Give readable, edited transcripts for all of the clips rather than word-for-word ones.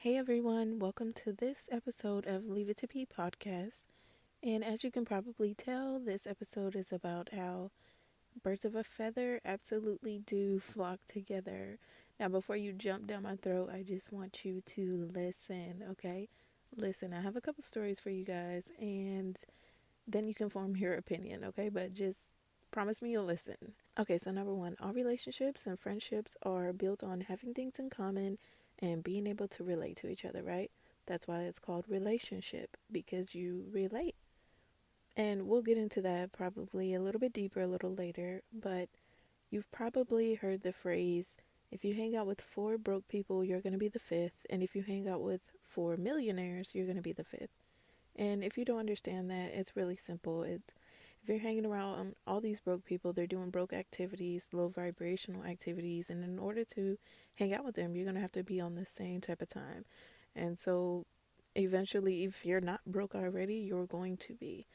Hey everyone, welcome to this episode of Leave It to Be podcast. And as you can probably tell, this episode is about how birds of a feather absolutely do flock together. Now, before you jump down my throat, I just want you to listen, okay? Listen, I have a couple stories for you guys, and then you can form your opinion, okay? But just promise me you'll listen. Okay, so number one, all relationships and friendships are built on having things in common and being able to relate to each other, right? That's why it's called relationship, because you relate. And we'll get into that probably a little bit deeper a little later, but you've probably heard the phrase, if you hang out with four broke people, you're going to be the fifth, and if you hang out with four millionaires, you're going to be the fifth. And if you don't understand that, it's really simple. It's if you're hanging around all these broke people, they're doing broke activities, low vibrational activities, and in order to hang out with them, you're gonna have to be on the same type of time. And so eventually, if you're not broke already, you're going to be.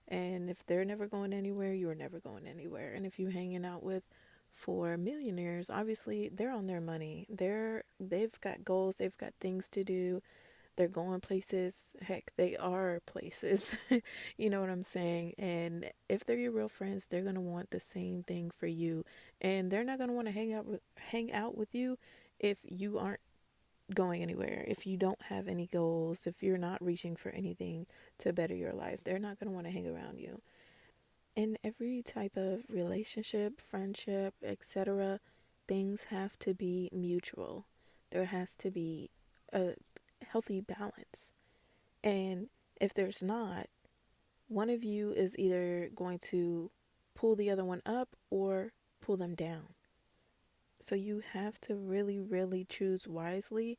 And if they're never going anywhere, you're never going anywhere. And if you're hanging out with four millionaires, obviously they're on their money. They've got goals, they've got things to do, they're going places. Heck, they are places. You know what I'm saying? And if they're your real friends, they're gonna want the same thing for you, and they're not gonna want to hang out with you if you aren't going anywhere. If you don't have any goals, if you're not reaching for anything to better your life, they're not gonna want to hang around you. In every type of relationship, friendship, etc., things have to be mutual. There has to be a healthy balance. And if there's not, one of you is either going to pull the other one up or pull them down. So you have to really, really choose wisely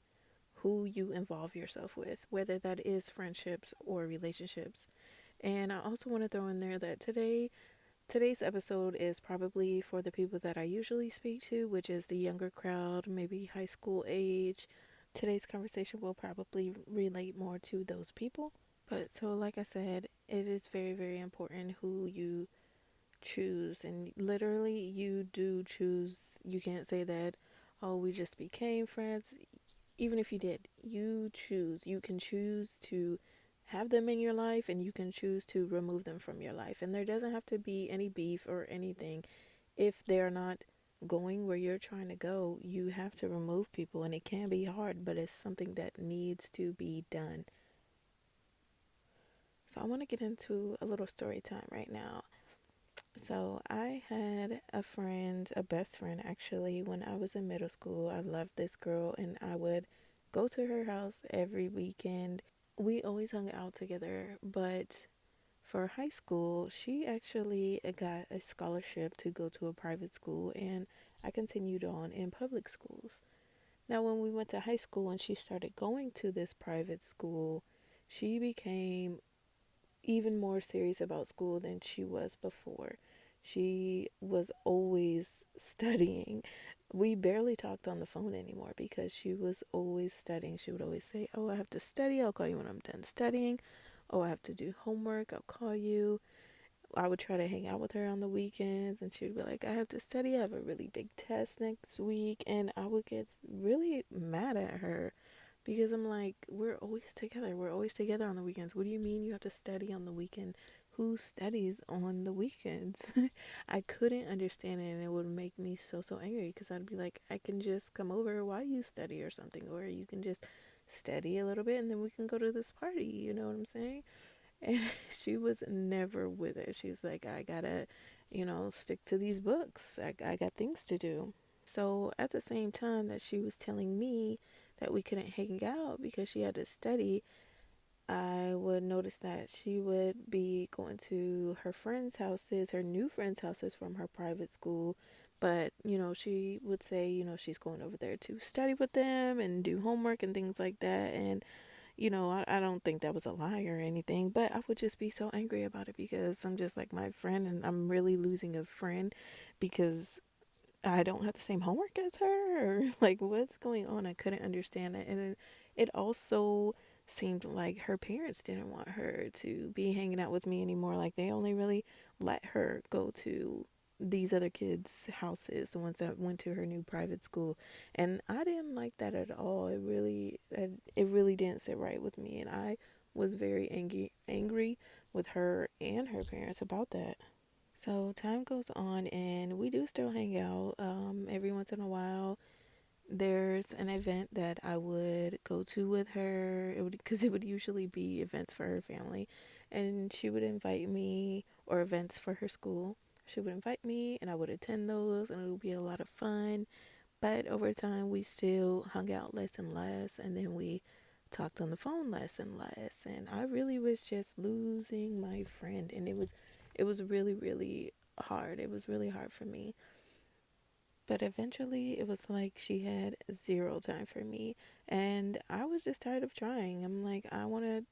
who you involve yourself with, whether that is friendships or relationships. And I also want to throw in there that today's episode is probably for the people that I usually speak to, which is the younger crowd, maybe high school age. Today's conversation will probably relate more to those people. But so, like I said, it is very, very important who you choose. And literally, you do choose. You can't say that, oh, we just became friends. Even if you did, you choose. You can choose to have them in your life and you can choose to remove them from your life. And there doesn't have to be any beef or anything. If they're not going where you're trying to go, you have to remove people. And it can be hard, but it's something that needs to be done. So I want to get into a little story time right now. So I had a friend, a best friend actually, when I was in middle school. I loved this girl and I would go to her house every weekend. We always hung out together, but for high school, she actually got a scholarship to go to a private school and I continued on in public schools. Now, when we went to high school and she started going to this private school, she became even more serious about school than she was before. She was always studying. We barely talked on the phone anymore because she was always studying. She would always say, "Oh, I have to study. I'll call you when I'm done studying. Oh, I have to do homework. I'll call you." I would try to hang out with her on the weekends, and she would be like, "I have to study. I have a really big test next week." And I would get really mad at her because I'm like, we're always together. We're always together on the weekends. What do you mean you have to study on the weekend? Who studies on the weekends? I couldn't understand it, and it would make me so, so angry because I'd be like, I can just come over while you study or something, or you can just study a little bit and then we can go to this party. You know what I'm saying? And she was never with it. She's like, I gotta, stick to these books. I got things to do. So at the same time that she was telling me that we couldn't hang out because she had to study, I would notice that she would be going to her friends' houses, her new friends' houses from her private school. But, she would say, she's going over there to study with them and do homework and things like that. And, I don't think that was a lie or anything, but I would just be so angry about it because I'm just like my friend and I'm really losing a friend because I don't have the same homework as her, or like what's going on? I couldn't understand it. And it also seemed like her parents didn't want her to be hanging out with me anymore. Like they only really let her go to these other kids' houses, the ones that went to her new private school, and I didn't like that at all. It really didn't sit right with me, and I was very angry with her and her parents about that. So time goes on, and we do still hang out. Every once in a while, there's an event that I would go to with her. It would usually be events for her family, and she would invite me, or events for her school. She would invite me, and I would attend those, and it would be a lot of fun. But over time, we still hung out less and less, and then we talked on the phone less and less. And I really was just losing my friend, and it was really, really hard. It was really hard for me. But eventually, it was like she had zero time for me. And I was just tired of trying. I'm like, I want to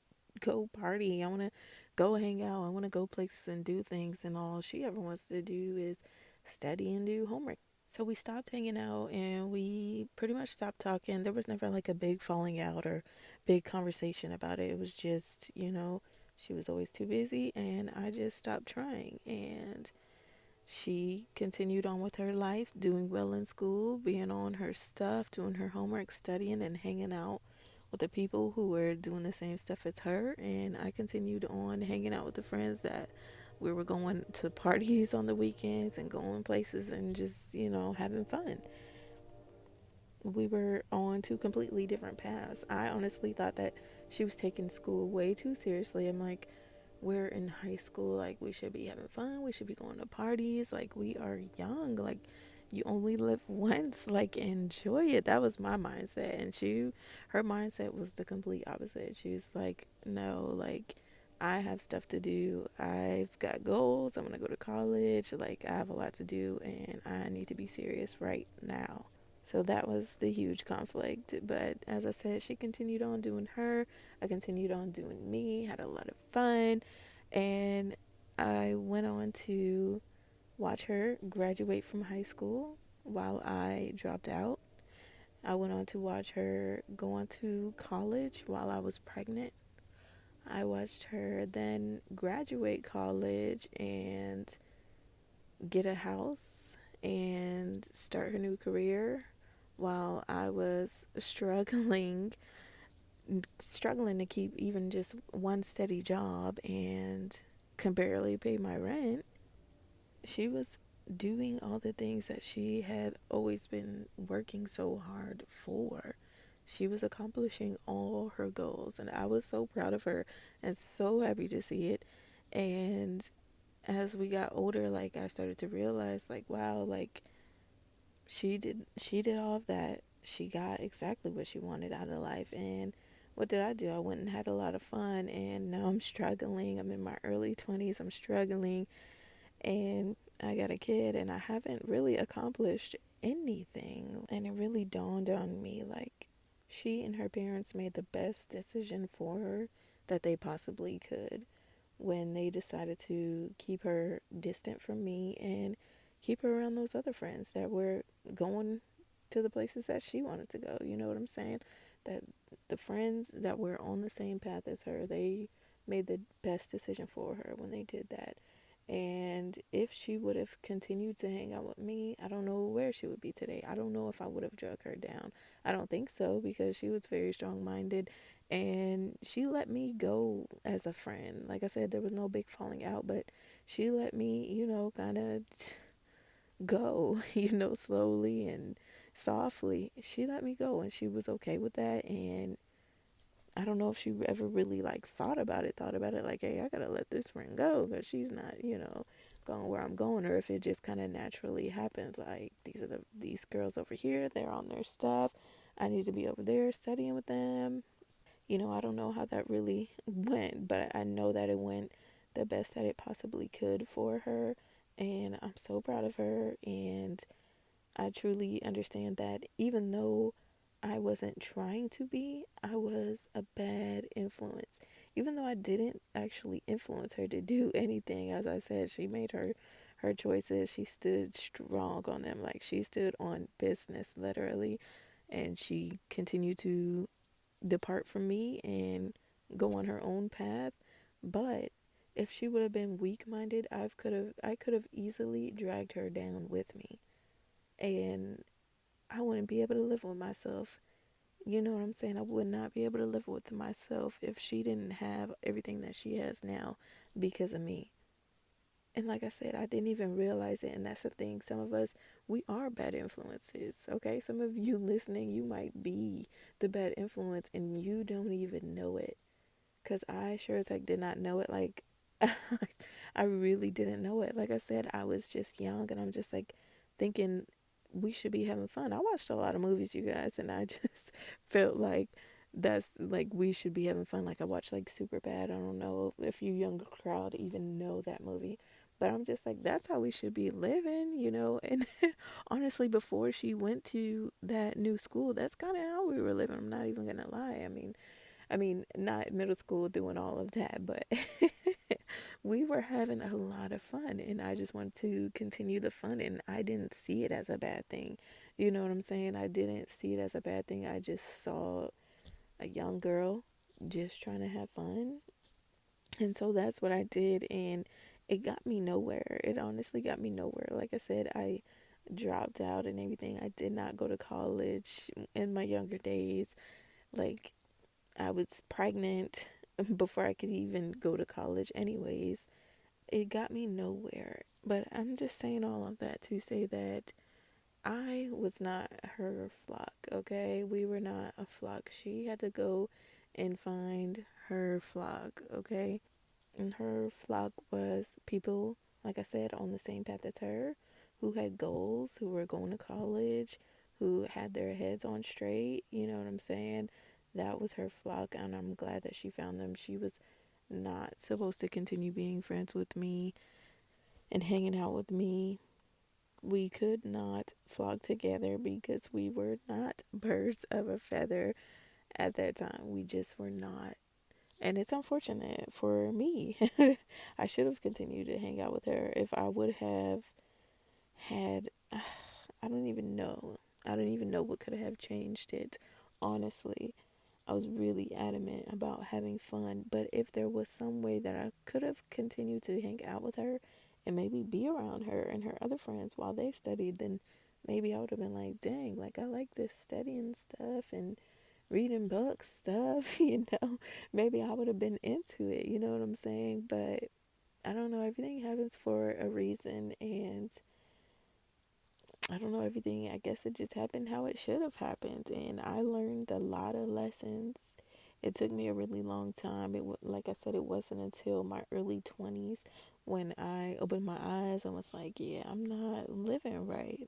go party. I want to go hang out. I want to go places and do things. And all she ever wants to do is study and do homework. So we stopped hanging out and we pretty much stopped talking. There was never like a big falling out or big conversation about it. It was just, she was always too busy and I just stopped trying. And she continued on with her life, doing well in school, being on her stuff, doing her homework, studying, and hanging out with the people who were doing the same stuff as her. And I continued on hanging out with the friends that we were going to parties on the weekends and going places and just, having fun. We were on two completely different paths. I honestly thought that she was taking school way too seriously. I'm like, we're in high school, like we should be having fun, we should be going to parties, like we are young, like you only live once, like enjoy it. That was my mindset. And her mindset was the complete opposite. She was like, no, like I have stuff to do, I've got goals, I'm gonna go to college, like I have a lot to do and I need to be serious right now. So that was the huge conflict. But as I said, she continued on doing her. I continued on doing me, had a lot of fun. And I went on to watch her graduate from high school while I dropped out. I went on to watch her go on to college while I was pregnant. I watched her then graduate college and get a house and start her new career while I was struggling to keep even just one steady job and can barely pay my rent. She was doing all the things that she had always been working so hard for. She was accomplishing all her goals, and I was so proud of her and so happy to see it. And as we got older, like I started to realize, like, wow, like she did all of that. She got exactly what she wanted out of life. And what did I do? I went and had a lot of fun, and now I'm struggling. I'm in my early 20s. I'm struggling, and I got a kid, and I haven't really accomplished anything. And it really dawned on me, like, she and her parents made the best decision for her that they possibly could when they decided to keep her distant from me and keep her around those other friends that were going to the places that she wanted to go. You know what I'm saying? That the friends that were on the same path as her, they made the best decision for her when they did that. And if she would have continued to hang out with me, I don't know where she would be today. I don't know if I would have drug her down. I don't think so because she was very strong minded and she let me go as a friend. Like I said, there was no big falling out, but she let me, kind of go, slowly and softly. She let me go and she was okay with that. And I don't know if she ever really like thought about it like, hey, I gotta let this friend go because she's not, going where I'm going, or if it just kind of naturally happened. Like these girls over here, they're on their stuff. I need to be over there studying with them. I don't know how that really went, but I know that it went the best that it possibly could for her, and I'm so proud of her. And I truly understand that even though I wasn't trying to be, I was a bad influence. Even though I didn't actually influence her to do anything, as I said, she made her choices. She stood strong on them. Like she stood on business, literally. And she continued to depart from me and go on her own path. But if she would have been weak-minded, I could have easily dragged her down with me, and I wouldn't be able to live with myself. You know what I'm saying? I would not be able to live with myself if she didn't have everything that she has now because of me. And like I said, I didn't even realize it. And that's the thing. Some of us, we are bad influences. Okay. Some of you listening, you might be the bad influence and you don't even know it. Because I sure as heck did not know it. Like, I really didn't know it. Like I said, I was just young and I'm just like thinking we should be having fun. I watched a lot of movies, you guys, and I just felt like that's like we should be having fun. Like I watched like Super Bad. I don't know if you younger crowd even know that movie. But I'm just like, that's how we should be living, you know? And honestly, before she went to that new school, that's kind of how we were living. I'm not even going to lie. I mean, not middle school doing all of that, but we were having a lot of fun, and I just wanted to continue the fun, and I didn't see it as a bad thing. You know what I'm saying? I didn't see it as a bad thing. I just saw a young girl just trying to have fun, and so that's what I did, and it got me nowhere. It honestly got me nowhere. Like I said, I dropped out and everything. I did not go to college in my younger days. Like, I was pregnant before I could even go to college, anyways. It got me nowhere. But I'm just saying all of that to say that I was not her flock, okay? We were not a flock. She had to go and find her flock, okay? And her flock was people, like I said, on the same path as her, who had goals, who were going to college, who had their heads on straight. You know what I'm saying? That was her flock, and I'm glad that she found them. She was not supposed to continue being friends with me and hanging out with me. We could not flock together because we were not birds of a feather at that time. We just were not. And it's unfortunate for me. I should have continued to hang out with her if I would have had. I don't even know. I don't even know what could have changed it. Honestly, I was really adamant about having fun. But if there was some way that I could have continued to hang out with her and maybe be around her and her other friends while they studied, then maybe I would have been like, dang, like I like this studying stuff and reading books stuff, maybe I would have been into it, you know what I'm saying? But I don't know, everything happens for a reason, and I don't know, everything, I guess it just happened how it should have happened, and I learned a lot of lessons. It took me a really long time. Like I said, it wasn't until my early 20s when I opened my eyes and was like, yeah, I'm not living right.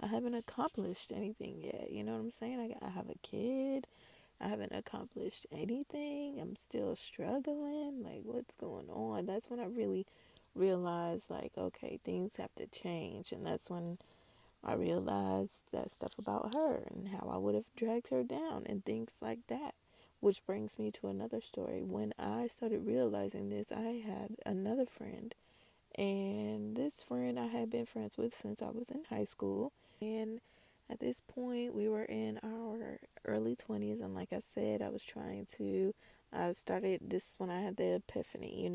I haven't accomplished anything yet. You know what I'm saying? I have a kid. I haven't accomplished anything. I'm still struggling. Like, what's going on? That's when I really realized, like, okay, things have to change. And that's when I realized that stuff about her and how I would have dragged her down and things like that. Which brings me to another story. When I started realizing this, I had another friend. And this friend I had been friends with since I was in high school. And at this point, we were in our early 20s. And like I said, I started this when I had the epiphany,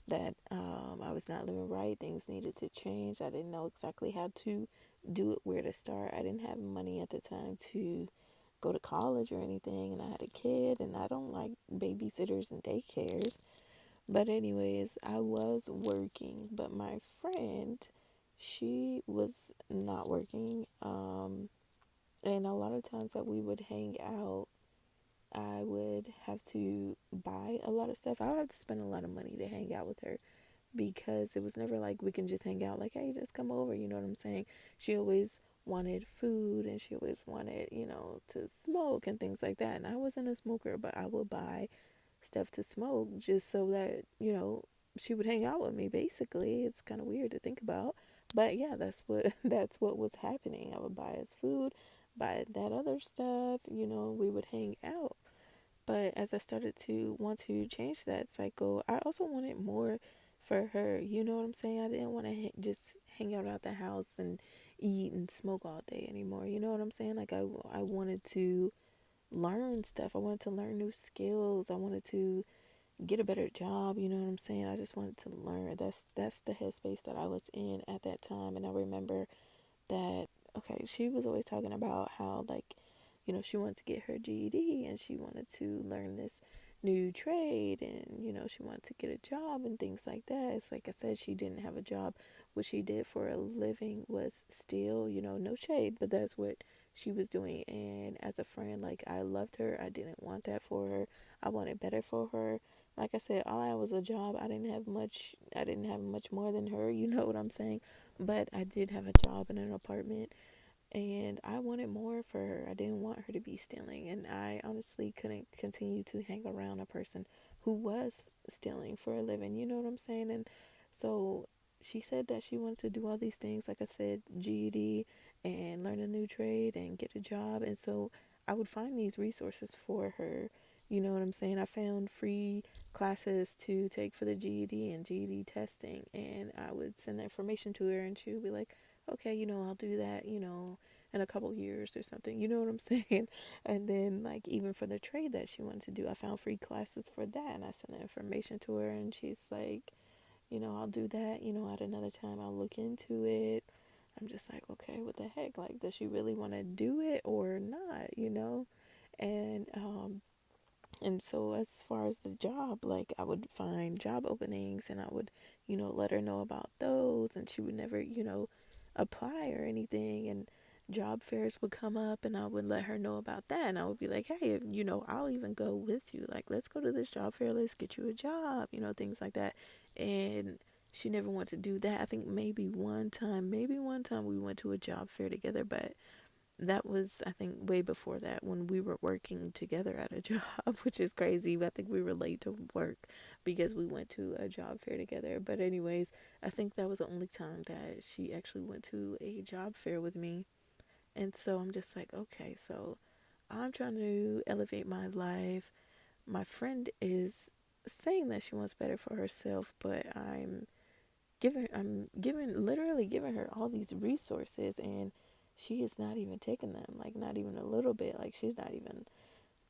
that I was not living right. Things needed to change. I didn't know exactly how to do it, where to start. I didn't have money at the time to go to college or anything. And I had a kid, and I don't like babysitters and daycares. But anyways, I was working, but my friend, she was not working. And a lot of times that we would hang out, I would have to buy a lot of stuff. I would have to spend a lot of money to hang out with her because it was never like we can just hang out like, hey, just come over, you know what I'm saying? She always wanted food and she always wanted, to smoke and things like that. And I wasn't a smoker, but I would buy stuff to smoke just so that, she would hang out with me basically. It's kind of weird to think about. But yeah, that's what that's what was happening. I would buy us food, buy that other stuff, we would hang out. But as I started to want to change that cycle, I also wanted more for her. You know what I'm saying? I didn't want to just hang out at the house and eat and smoke all day anymore. You know what I'm saying? Like I wanted to learn stuff. I wanted to learn new skills. I wanted to get a better job, you know what I'm saying? I just wanted to learn. That's the headspace that I was in at that time. And I remember that, okay, she was always talking about how, like, she wanted to get her GED and she wanted to learn this new trade, and she wanted to get a job and things like that. It's like I said, she didn't have a job. What she did for a living was still, no shade, but that's what she was doing. And as a friend, like, I loved her. I didn't want that for her. I wanted better for her. Like I said, all I had was a job. I didn't have much more than her, you know what I'm saying? But I did have a job in an apartment, and I wanted more for her. I didn't want her to be stealing, and I honestly couldn't continue to hang around a person who was stealing for a living. You know what I'm saying? And so she said that she wanted to do all these things, like I said, GED and learn a new trade and get a job. And so I would find these resources for her. You know what I'm saying? I found free classes to take for the GED and GED testing, and I would send the information to her, and she would be like, okay, I'll do that, in a couple years or something. You know what I'm saying? And then, like, even for the trade that she wanted to do, I found free classes for that, and I sent the information to her, and she's like, I'll do that, at another time I'll look into it. I'm just like, okay, what the heck? Like, does she really want to do it or not? And so, as far as the job, like, I would find job openings and I would, let her know about those. And she would never, apply or anything. And job fairs would come up and I would let her know about that. And I would be like, hey, I'll even go with you. Like, let's go to this job fair. Let's get you a job, things like that. And she never wanted to do that. I think maybe one time we went to a job fair together, but that was, I think, way before that when we were working together at a job, which is crazy. I think we were late to work because we went to a job fair together. But anyways, I think that was the only time that she actually went to a job fair with me. And so I'm just like, okay, so I'm trying to elevate my life. My friend is saying that she wants better for herself, but literally giving her all these resources, and she is not even taking them, like, not even a little bit. Like, she's not even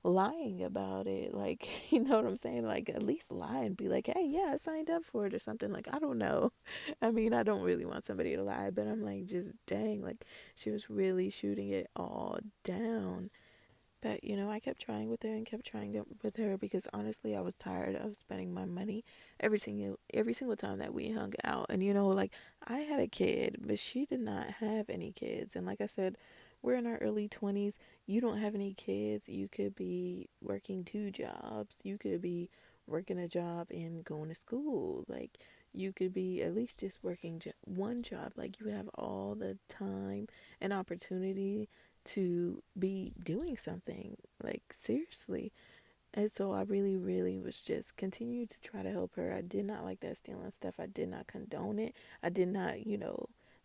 lying about it. Like, you know what I'm saying? Like, at least lie and be like, hey, yeah, I signed up for it or something. Like, I don't know. I mean, I don't really want somebody to lie, but I'm like, just dang, like, she was really shooting it all down. But, I kept trying with her and kept trying with her because honestly, I was tired of spending my money every single time that we hung out. And, like, I had a kid, but she did not have any kids. And like I said, we're in our early 20s. You don't have any kids. You could be working two jobs. You could be working a job and going to school. Like, you could be at least just working one job. Like, you have all the time and opportunity to be doing something, like, seriously. And so I really, really was just continue to try to help her. I did not like that stealing stuff. I did not condone it. I did not,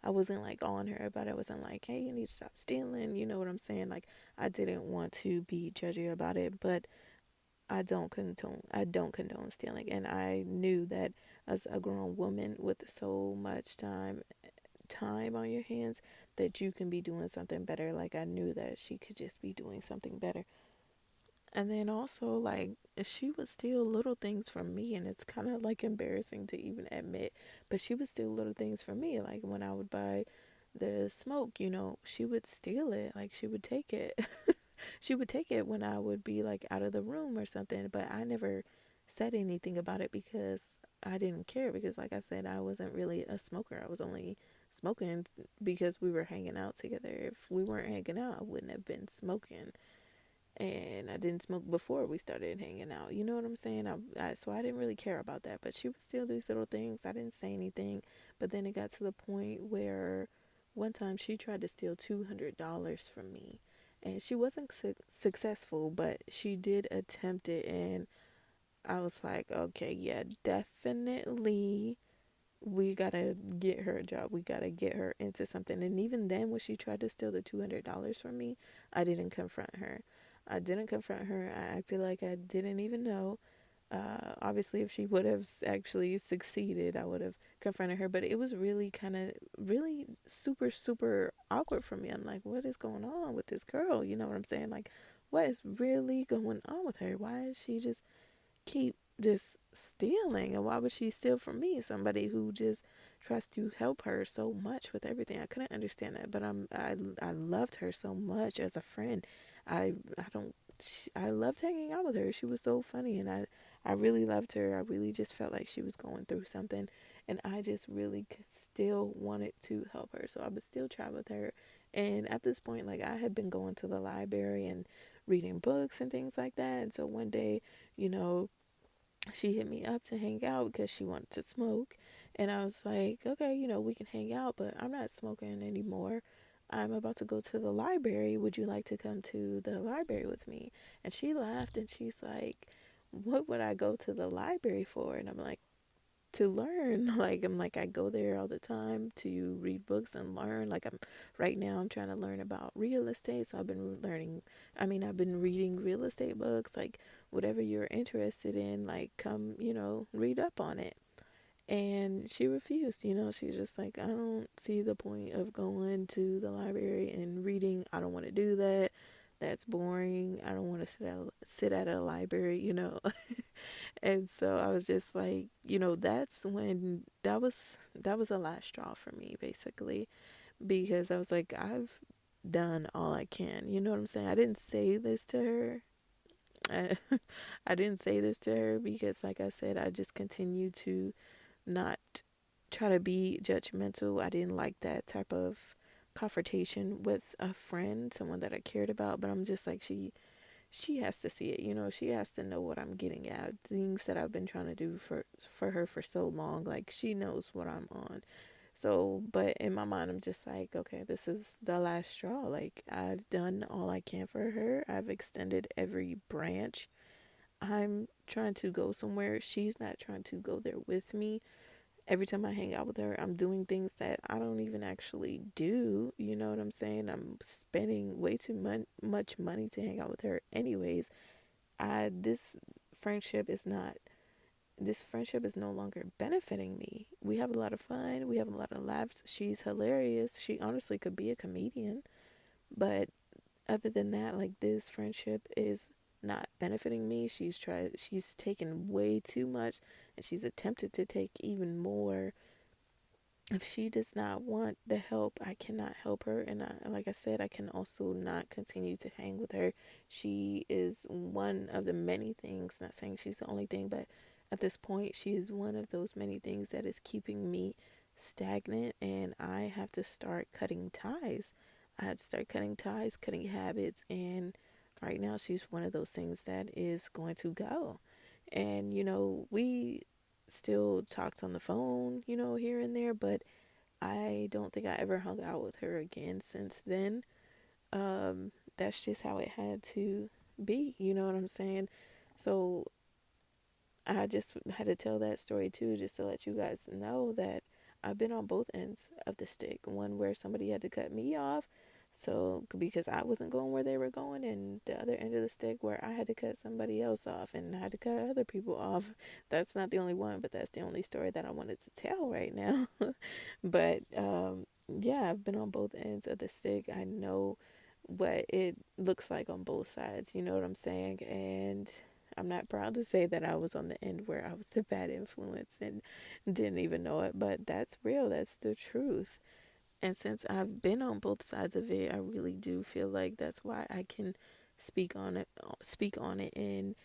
I wasn't like on her about it. I wasn't like, hey, you need to stop stealing. You know what I'm saying? Like, I didn't want to be judgy about it, but I don't condone stealing. And I knew that as a grown woman with so much time on your hands, that you can be doing something better. Like, I knew that she could just be doing something better. And then also, like, she would steal little things from me, and it's kind of like embarrassing to even admit, but she would steal little things from me. Like, when I would buy the smoke, she would steal it. Like, she would take it. She would take it when I would be like out of the room or something, but I never said anything about it because I didn't care. Because, like I said, I wasn't really a smoker. I was only smoking because we were hanging out together. If we weren't hanging out, I wouldn't have been smoking. And I didn't smoke before we started hanging out. You know what I'm saying? So I didn't really care about that. But she would steal these little things. I didn't say anything. But then it got to the point where one time she tried to steal $200 from me. And she wasn't successful, but she did attempt it. And I was like, okay, yeah, definitely. We gotta get her a job. We gotta get her into something. And even then, when she tried to steal the $200 from me, I didn't confront her. I didn't confront her. I acted like I didn't even know. Obviously, if she would have actually succeeded, I would have confronted her. But it was really kind of, really super, super awkward for me. I'm like, what is going on with this girl? You know what I'm saying? Like, what is really going on with her? Why is she just keep just stealing? And why would she steal from me, somebody who just tries to help her so much with everything? I couldn't understand that, but I loved her so much as a friend. I don't I loved hanging out with her. She was so funny, and I really loved her. I really just felt like she was going through something, and I just really still wanted to help her. So I would still try with her. And at this point, like, I had been going to the library and reading books and things like that. And so one day, you know, she hit me up to hang out because she wanted to smoke. And I was like, okay, we can hang out, but I'm not smoking anymore. I'm about to go to the library. Would you like to come to the library with me? And she laughed and she's like, what would I go to the library for? And I'm like, to learn. Like, I'm like, I go there all the time to read books and learn. Like, right now I'm trying to learn about real estate. So I've been reading real estate books. Like, whatever you're interested in, like, come, read up on it. And she refused. She's just like, I don't see the point of going to the library and reading. I don't want to do that. That's boring. I don't want to sit at a library. And so I was just like, that's when that was the last straw for me, basically, because I was like, I've done all I can. You know what I'm saying? I didn't say this to her. I, I didn't say this to her because, like I said, I just continue to not try to be judgmental. I didn't like that type of confrontation with a friend, someone that I cared about. But I'm just like, she has to see it. She has to know what I'm getting at. Things that I've been trying to do for her for so long. Like, she knows what I'm on. So, but in my mind, I'm just like, okay, this is the last straw. Like, I've done all I can for her. I've extended every branch. I'm trying to go somewhere. She's not trying to go there with me. Every time I hang out with her, I'm doing things that I don't even actually do. You know what I'm saying? I'm spending way too much money to hang out with her anyways. I friendship is not this friendship is no longer benefiting me. We have a lot of fun. We have a lot of laughs. She's hilarious. She honestly could be a comedian. But other than that, like, this friendship is not benefiting me. She's taken way too much, and she's attempted to take even more. If she does not want the help, I cannot help her. And like I said, I can also not continue to hang with her. She is one of the many things, not saying she's the only thing, but at this point, she is one of those many things that is keeping me stagnant. And I have to start cutting ties. I have to start cutting ties, cutting habits. And right now, she's one of those things that is going to go. And, we still talked on the phone, here and there, but I don't think I ever hung out with her again since then. That's just how it had to be, you know what I'm saying? So I just had to tell that story too, just to let you guys know that I've been on both ends of the stick. One where somebody had to cut me off, so because I wasn't going where they were going, and the other end of the stick where I had to cut somebody else off and I had to cut other people off. That's not the only one, but that's the only story that I wanted to tell right now. But yeah, I've been on both ends of the stick. I know what it looks like on both sides. You know what I'm saying? And I'm not proud to say that I was on the end where I was the bad influence and didn't even know it, but that's real. That's the truth. And since I've been on both sides of it, I really do feel like that's why I can speak on it, and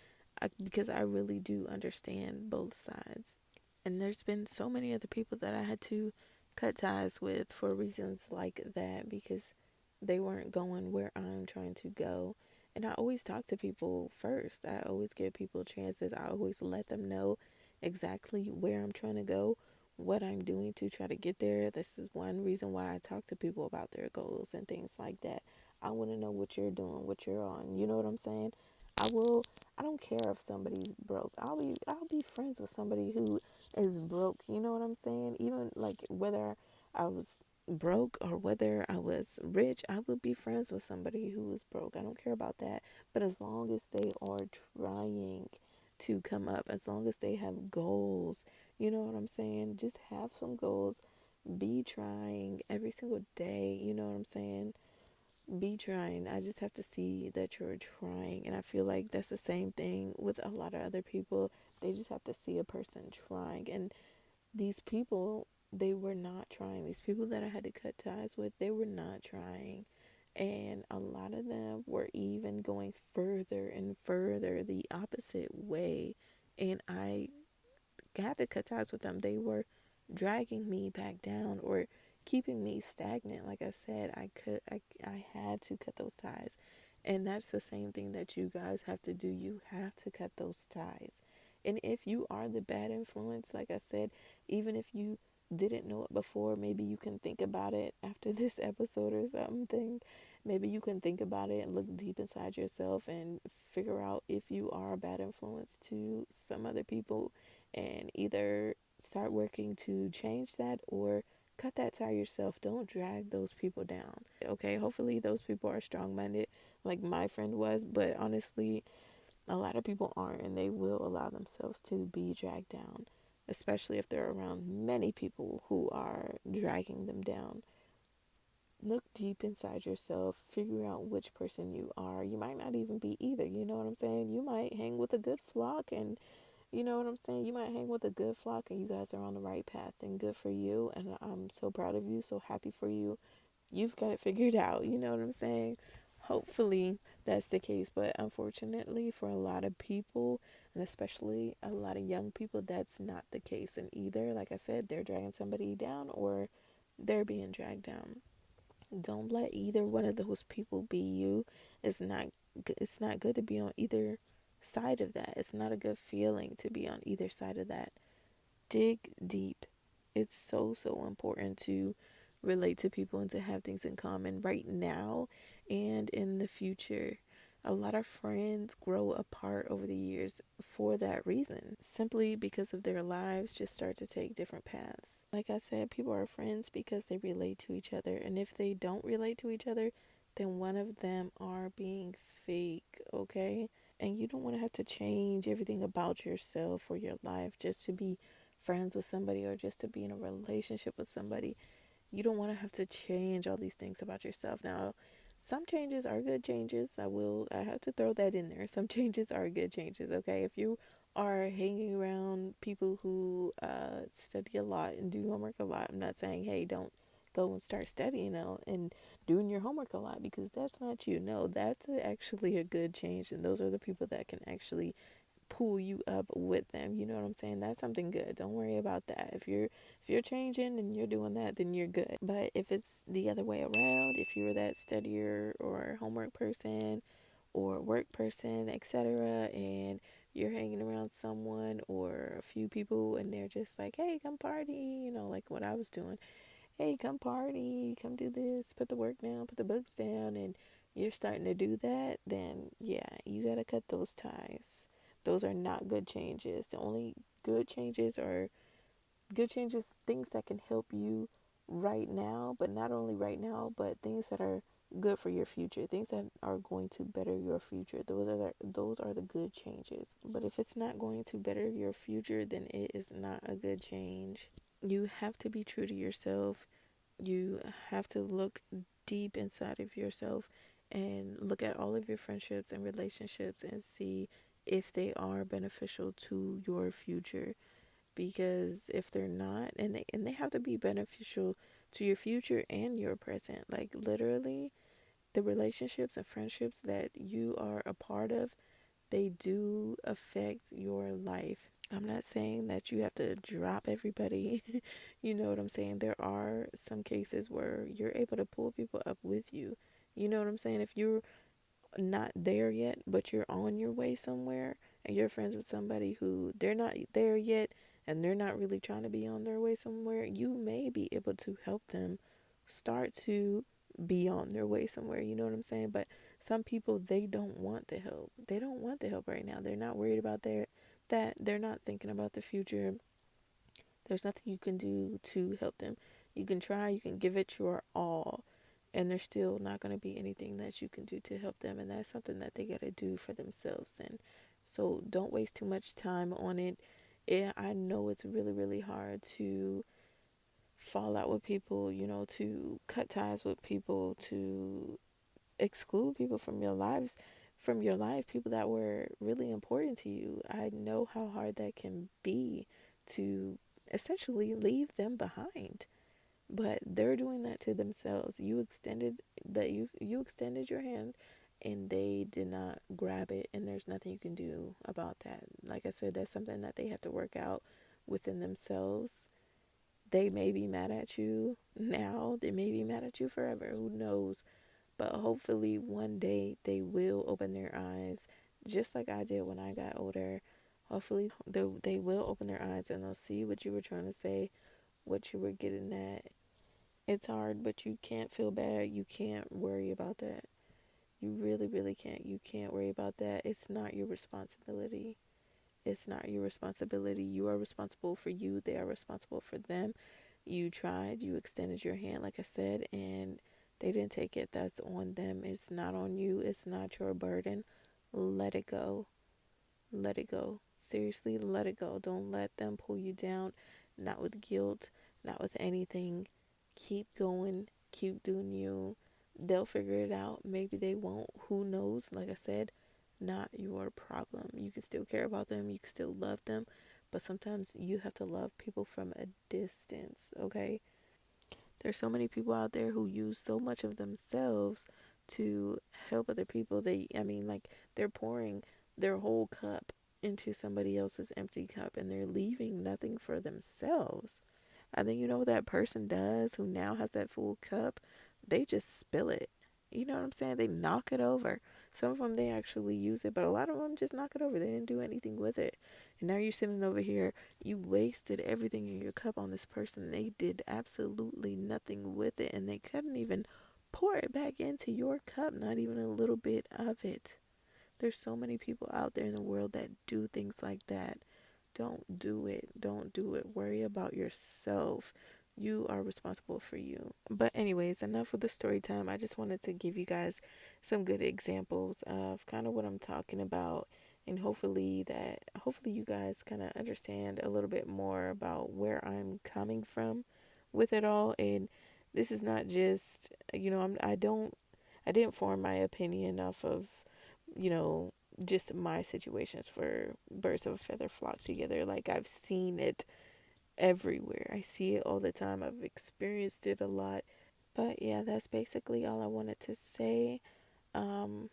because I really do understand both sides. And there's been so many other people that I had to cut ties with for reasons like that, because they weren't going where I'm trying to go. And I always talk to people first. I always give people chances. I always let them know exactly where I'm trying to go, what I'm doing to try to get there. This is one reason why I talk to people about their goals and things like that. I want to know what you're doing, what you're on. You know what I'm saying? I don't care if somebody's broke. I'll be friends with somebody who is broke. You know what I'm saying? Even like whether I was broke or whether I was rich, I would be friends with somebody who was broke. I don't care about that. But as long as they are trying to come up, as long as they have goals, you know what I'm saying? Just have some goals. Be trying every single day, you know what I'm saying? Be trying. I just have to see that you're trying. And I feel like that's the same thing with a lot of other people. They just have to see a person trying. And these people, they were not trying. These people that I had to cut ties with, they were not trying. And a lot of them were even going further and further the opposite way. And I had to cut ties with them. They were dragging me back down or keeping me stagnant. Like I said, I had to cut those ties. And that's the same thing that you guys have to do. You have to cut those ties. And if you are the bad influence, like I said, even if you didn't know it before, maybe you can think about it after this episode or something. Maybe you can think about it and look deep inside yourself and figure out if you are a bad influence to some other people, and either start working to change that or cut that tie yourself. Don't drag those people down. Okay, hopefully those people are strong minded like my friend was, but honestly, a lot of people aren't, and they will allow themselves to be dragged down, especially if they're around many people who are dragging them down. Look deep inside yourself, figure out which person you are. You might not even be either, you know what I'm saying? You might hang with a good flock, and you know what I'm saying? You might hang with a good flock and you guys are on the right path, and good for you. And I'm so proud of you, so happy for you. You've got it figured out, you know what I'm saying? Hopefully that's the case, but unfortunately for a lot of people, and especially a lot of young people, that's not the case. And either, like I said, they're dragging somebody down or they're being dragged down. Don't let either one of those people be you. It's not it's not good to be on either side of that. It's not a good feeling to be on either side of that. Dig deep. It's so important to relate to people and to have things in common right now and in the future. A lot of friends grow apart over the years for that reason, simply because of their lives just start to take different paths. Like I said, people are friends because they relate to each other, and if they don't relate to each other, then one of them are being fake, okay? And you don't want to have to change everything about yourself or your life just to be friends with somebody or just to be in a relationship with somebody. You don't want to have to change all these things about yourself. Now, some changes are good changes. I have to throw that in there. Some changes are good changes, okay? If you are hanging around people who study a lot and do homework a lot, I'm not saying, hey, don't go and start studying and doing your homework a lot, because that's not you. No, that's actually a good change, and those are the people that can actually pull you up with them. You know what I'm saying? That's something good. Don't worry about that. If you're changing and you're doing that, then you're good. But if it's the other way around, if you're that studier or homework person or work person, etc., and you're hanging around someone or a few people and they're just like, hey, come party, like what I was doing. Hey, come party, come do this, put the work down, put the books down, and you're starting to do that, then yeah, you gotta cut those ties. Those are not good changes. The only good changes, things that can help you right now, but not only right now, but things that are good for your future, things that are going to better your future. Those are the good changes. But if it's not going to better your future, then it is not a good change. You have to be true to yourself. You have to look deep inside of yourself and look at all of your friendships and relationships and see if they are beneficial to your future. Because if they're not, and they have to be beneficial to your future and your present, like literally the relationships and friendships that you are a part of, they do affect your life. I'm not saying that you have to drop everybody. You know what I'm saying? There are some cases where you're able to pull people up with you. You know what I'm saying? If you're not there yet, but you're on your way somewhere and you're friends with somebody who they're not there yet and they're not really trying to be on their way somewhere, you may be able to help them start to be on their way somewhere. You know what I'm saying? But some people, they don't want the help. They don't want the help right now. They're not worried about that. They're not thinking about the future. There's nothing you can do to help them. You can try, you can give it your all, and there's still not going to be anything that you can do to help them. And that's something that they got to do for themselves. And so don't waste too much time on it. I know it's really, really hard to fall out with people, to cut ties with people, to exclude people from your life, people that were really important to you. I know how hard that can be to essentially leave them behind. But they're doing that to themselves. You extended your hand and they did not grab it, and there's nothing you can do about that. Like I said, that's something that they have to work out within themselves. They may be mad at you now, they may be mad at you forever, who knows? But hopefully one day they will open their eyes, just like I did when I got older. Hopefully they will open their eyes and they'll see what you were trying to say, what you were getting at. It's hard, but you can't feel bad. You can't worry about that. You really, really can't. You can't worry about that. It's not your responsibility. It's not your responsibility. You are responsible for you. They are responsible for them. You tried. You extended your hand, like I said, and they didn't take it. That's on them. It's not on you. It's not your burden. Let it go. Let it go. Seriously, let it go. Don't let them pull you down. Not with guilt, not with anything. Keep going. Keep doing you. They'll figure it out. Maybe they won't. Who knows? Like I said, not your problem. You can still care about them. You can still love them. But sometimes you have to love people from a distance, okay? There's so many people out there who use so much of themselves to help other people. They're pouring their whole cup into somebody else's empty cup and they're leaving nothing for themselves. And then you know what that person does who now has that full cup? They just spill it. You know what I'm saying? They knock it over. Some of them, they actually use it, but a lot of them just knock it over. They didn't do anything with it. And now you're sitting over here, you wasted everything in your cup on this person. They did absolutely nothing with it, and they couldn't even pour it back into your cup, not even a little bit of it. There's so many people out there in the world that do things like that. Don't do it. Don't do it. Worry about yourself. You are responsible for you. But anyways, enough with the story time. I just wanted to give you guys some good examples of kind of what I'm talking about, and hopefully you guys kind of understand a little bit more about where I'm coming from with it all. And this is not just, I didn't form my opinion off of, you know, just my situations for birds of a feather flock together. Like, I've seen it everywhere. I see it all the time. I've experienced it a lot. But yeah, that's basically all I wanted to say. Um,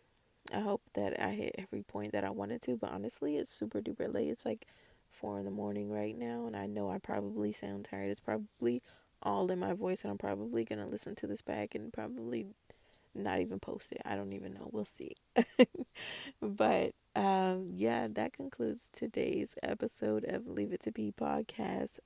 I hope that I hit every point that I wanted to, but honestly, it's super duper late. It's like 4 in the morning right now, and I know I probably sound tired. It's probably all in my voice, and I'm probably gonna listen to this back and probably not even post it. I don't even know. We'll see. But yeah, that concludes today's episode of Leave It to Be podcast.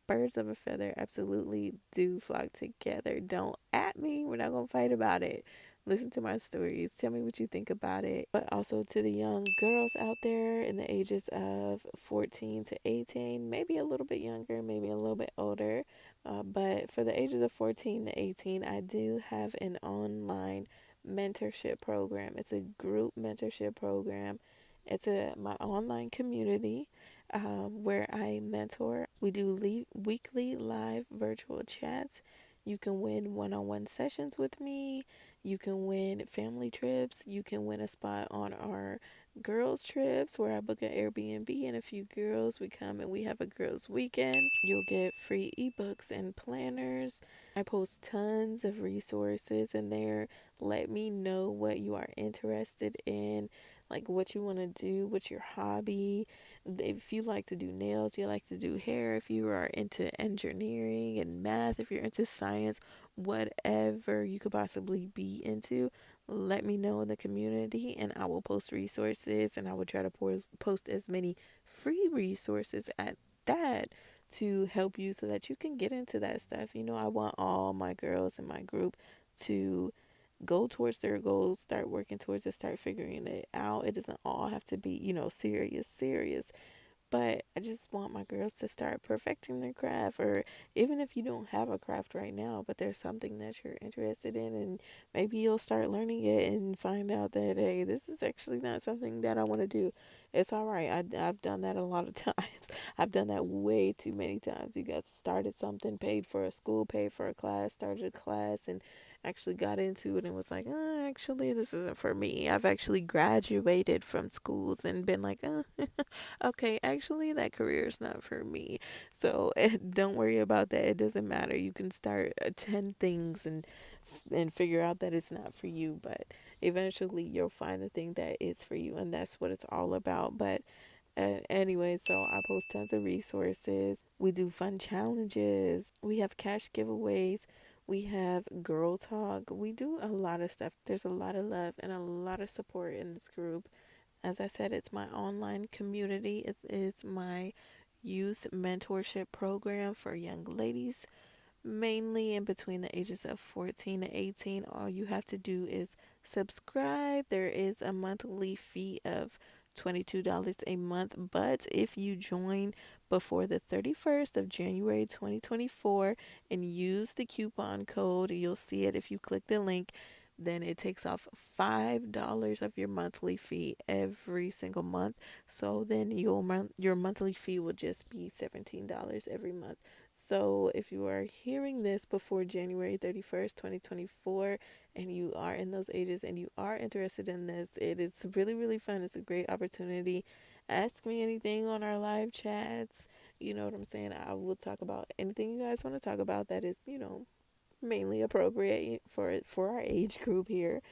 Birds of a feather absolutely do flock together. Don't at me. We're not going to fight about it. Listen to my stories. Tell me what you think about it. But also to the young girls out there in the ages of 14 to 18, maybe a little bit younger, maybe a little bit older. But for the ages of 14 to 18, I do have an online mentorship program. It's a group mentorship program. It's my online community where I mentor. We do weekly live virtual chats. You can win one on one sessions with me. You can win family trips. You can win a spot on our girls' trips where I book an Airbnb and a few girls. We come and we have a girls' weekend. You'll get free ebooks and planners. I post tons of resources in there. Let me know what you are interested in, like what you want to do, what's your hobby. If you like to do nails, you like to do hair, if you are into engineering and math, if you're into science, whatever you could possibly be into, let me know in the community and I will post resources, and I will try to post as many free resources at that to help you so that you can get into that stuff. I want all my girls in my group to go towards their goals, start working towards it, start figuring it out. It doesn't all have to be, serious. But I just want my girls to start perfecting their craft, or even if you don't have a craft right now, but there's something that you're interested in, and maybe you'll start learning it and find out that, hey, this is actually not something that I want to do. It's all right. I've done that a lot of times. I've done that way too many times. You guys started something, paid for a school, paid for a class, started a class, and actually got into it and was like, actually, this isn't for me. I've actually graduated from schools and been like, okay, actually, that career is not for me. So don't worry about that. It doesn't matter. You can start 10 things and figure out that it's not for you, but eventually you'll find the thing that is for you, and that's what it's all about. But anyway, so I post tons of resources. We do fun challenges. We have cash giveaways. We have girl talk. We do a lot of stuff. There's a lot of love and a lot of support in this group. As I said, it's my online community. It is my youth mentorship program for young ladies, mainly in between the ages of 14 to 18. All you have to do is subscribe. There is a monthly fee of $22 a month, but if you join before the 31st of January 2024 and use the coupon code, you'll see it if you click the link, then it takes off $5 of your monthly fee every single month. So then your monthly fee will just be $17 every month. So if you are hearing this before January 31st, 2024, and you are in those ages and you are interested in this, it is really, really fun. It's a great opportunity. Ask me anything on our live chats. You know what I'm saying? I will talk about anything you guys want to talk about that is, mainly appropriate for our age group here.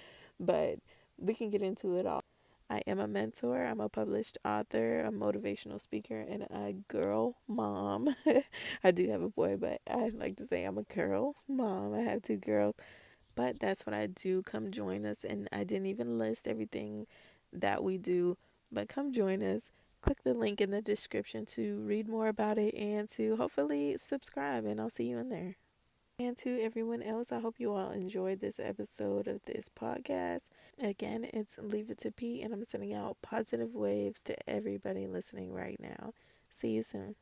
But we can get into it all. I am a mentor, I'm a published author, a motivational speaker, and a girl mom. I do have a boy, but I like to say I'm a girl mom. I have two girls, but that's what I do. Come join us. And I didn't even list everything that we do, but come join us. Click the link in the description to read more about it and to hopefully subscribe, and I'll see you in there. And to everyone else, I hope you all enjoyed this episode of this podcast. Again, it's Leave It to P, and I'm sending out positive waves to everybody listening right now. See you soon.